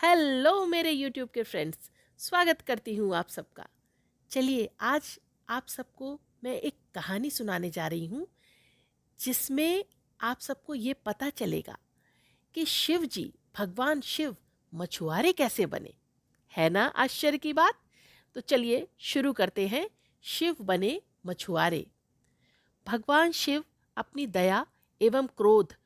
Hello मेरे YouTube के friends, स्वागत करती हूँ आप सबका। चलिए आज आप सबको मैं एक कहानी सुनाने जा रही हूँ जिसमें आप सबको ये पता चलेगा कि शिव जी, भगवान शिव मछुआरे कैसे बने। है ना आश्चर्य की बात। तो चलिए शुरू करते हैं। शिव बने मछुआरे। भगवान शिव अपनी दया एवं क्रोध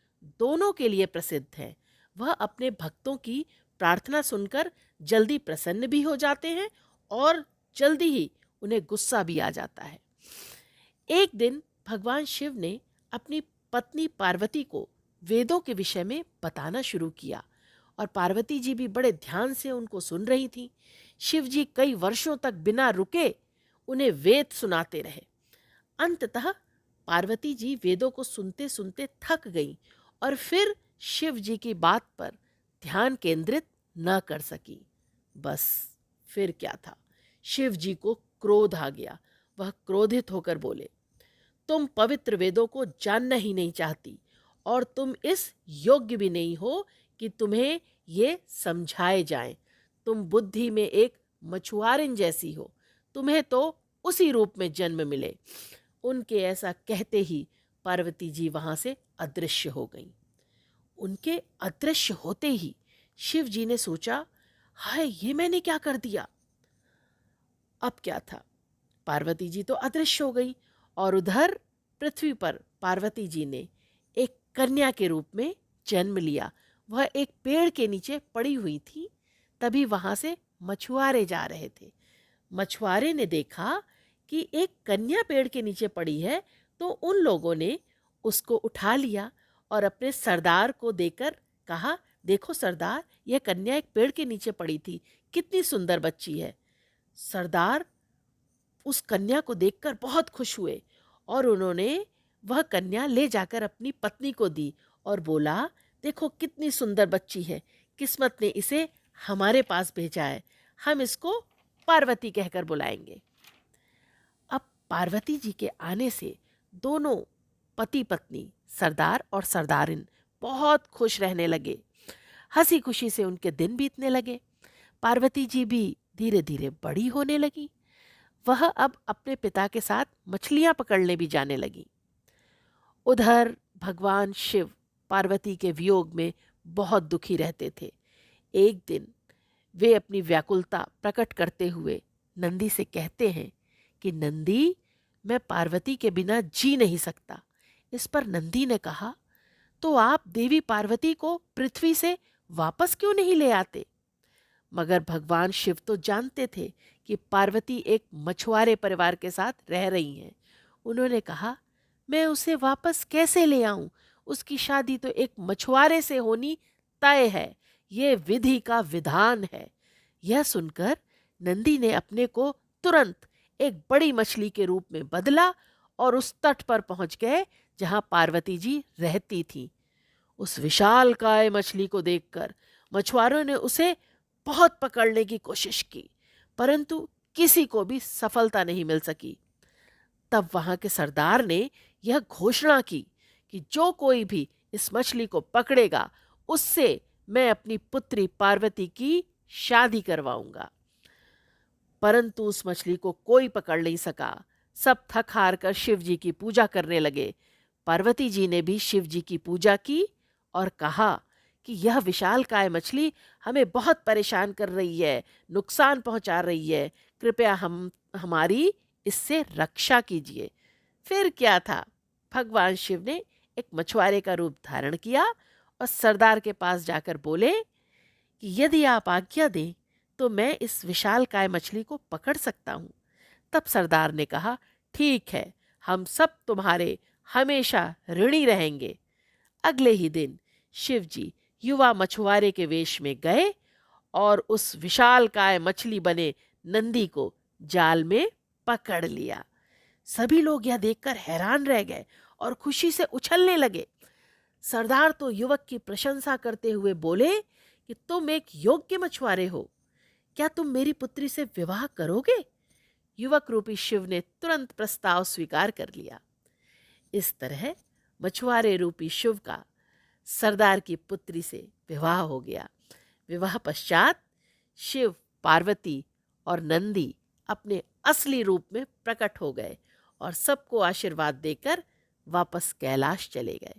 दोनों के लिए प्रसिद्ध हैं। वह अपने भक्तों की प्रार्थना सुनकर जल्दी प्रसन्न भी हो जाते हैं और जल्दी ही उन्हें गुस्सा भी आ जाता है। एक दिन भगवान शिव ने अपनी पत्नी पार्वती को वेदों के विषय में बताना शुरू किया और पार्वती जी भी बड़े ध्यान से उनको सुन रही थी। शिव जी कई वर्षों तक बिना रुके उन्हें वेद सुनाते रहे। अंततः पार्वती जी वेदों को सुनते सुनते थक गईं और फिर शिव जी की बात पर ध्यान केंद्रित न कर सकी। बस फिर क्या था, शिव जी को क्रोध आ गया। वह क्रोधित होकर बोले, तुम पवित्र वेदों को जानना ही नहीं चाहती और तुम इस योग्य भी नहीं हो कि तुम्हें ये समझाए जाएं। तुम बुद्धि में एक मछुआरिन जैसी हो। तुम्हें तो उसी रूप में जन्म मिले। उनके ऐसा कहते ही पार्वती जी वहां से अदृश्य हो गईं। उनके अदृश्य होते ही शिव जी ने सोचा, हाय ये मैंने क्या कर दिया। अब क्या था, पार्वती जी तो अदृश्य हो गई और उधर पृथ्वी पर पार्वती जी ने एक कन्या के रूप में जन्म लिया। वह एक पेड़ के नीचे पड़ी हुई थी। तभी वहां से मछुआरे जा रहे थे। मछुआरे ने देखा कि एक कन्या पेड़ के नीचे पड़ी है, तो उन लोगों ने उसको उठा लिया और अपने सरदार को देकर कहा, देखो सरदार, यह कन्या एक पेड़ के नीचे पड़ी थी, कितनी सुंदर बच्ची है। सरदार उस कन्या को देखकर बहुत खुश हुए और उन्होंने वह कन्या ले जाकर अपनी पत्नी को दी और बोला, देखो कितनी सुंदर बच्ची है, किस्मत ने इसे हमारे पास भेजा है, हम इसको पार्वती कहकर बुलाएंगे। अब पार्वती जी के आने से दोनों पति पत्नी, सरदार और सरदारिन, बहुत खुश रहने लगे। हंसी खुशी से उनके दिन बीतने लगे। पार्वती जी भी धीरे धीरे बड़ी होने लगी। वह अब अपने पिता के साथ मछलियां पकड़ने भी जाने लगी। उधर भगवान शिव पार्वती के वियोग में बहुत दुखी रहते थे। एक दिन वे अपनी व्याकुलता प्रकट करते हुए नंदी से कहते हैं कि नंदी, मैं पार्वती के बिना जी नहीं सकता। इस पर नंदी ने कहा, तो आप देवी पार्वती को पृथ्वी से वापस क्यों नहीं ले आते। मगर भगवान शिव तो जानते थे कि पार्वती एक मछुआरे परिवार के साथ रह रही हैं। उन्होंने कहा, मैं उसे वापस कैसे ले आऊं, उसकी शादी तो एक मछुआरे से होनी तय है, ये विधि का विधान है। यह सुनकर नंदी ने अपने को तुरंत एक बड़ी मछली के रूप में बदला और उस तट पर पहुंच गए जहां पार्वती जी रहती थी। उस विशालकाय मछली को देखकर मछुआरों ने उसे बहुत पकड़ने की कोशिश की, परंतु किसी को भी सफलता नहीं मिल सकी। तब वहां के सरदार ने यह घोषणा की कि जो कोई भी इस मछली को पकड़ेगा, उससे मैं अपनी पुत्री पार्वती की शादी करवाऊंगा। परंतु उस मछली को कोई पकड़ नहीं सका। सब थक हार कर शिव जी की पूजा करने लगे। पार्वती जी ने भी शिव जी की पूजा की और कहा कि यह विशालकाय मछली हमें बहुत परेशान कर रही है, नुकसान पहुंचा रही है, कृपया हमारी इससे रक्षा कीजिए। फिर क्या था, भगवान शिव ने एक मछुआरे का रूप धारण किया और सरदार के पास जाकर बोले कि यदि आप आज्ञा दें तो मैं इस विशालकाय मछली को पकड़ सकता हूं। तब सरदार ने कहा, ठीक है, हम सब तुम्हारे हमेशा ऋणी रहेंगे। अगले ही दिन शिव जी युवा मछुआरे के वेश में गए और उस विशालकाय मछली बने नंदी को जाल में पकड़ लिया। सभी लोग यह देखकर हैरान रह गए और खुशी से उछलने लगे। सरदार तो युवक की प्रशंसा करते हुए बोले कि तुम एक योग्य मछुआरे हो, क्या तुम मेरी पुत्री से विवाह करोगे। युवक रूपी शिव ने तुरंत प्रस्ताव स्वीकार कर लिया। इस तरह मछुआरे रूपी शिव का सरदार की पुत्री से विवाह हो गया। विवाह पश्चात शिव, पार्वती और नंदी अपने असली रूप में प्रकट हो गए और सबको आशीर्वाद देकर वापस कैलाश चले गए।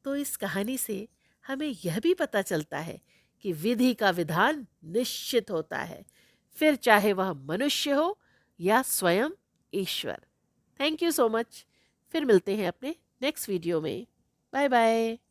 तो इस कहानी से हमें यह भी पता चलता है कि विधि का विधान निश्चित होता है, फिर चाहे वह मनुष्य हो या स्वयं ईश्वर। Thank you so much. फिर मिलते हैं अपने नेक्स्ट वीडियो में। Bye bye.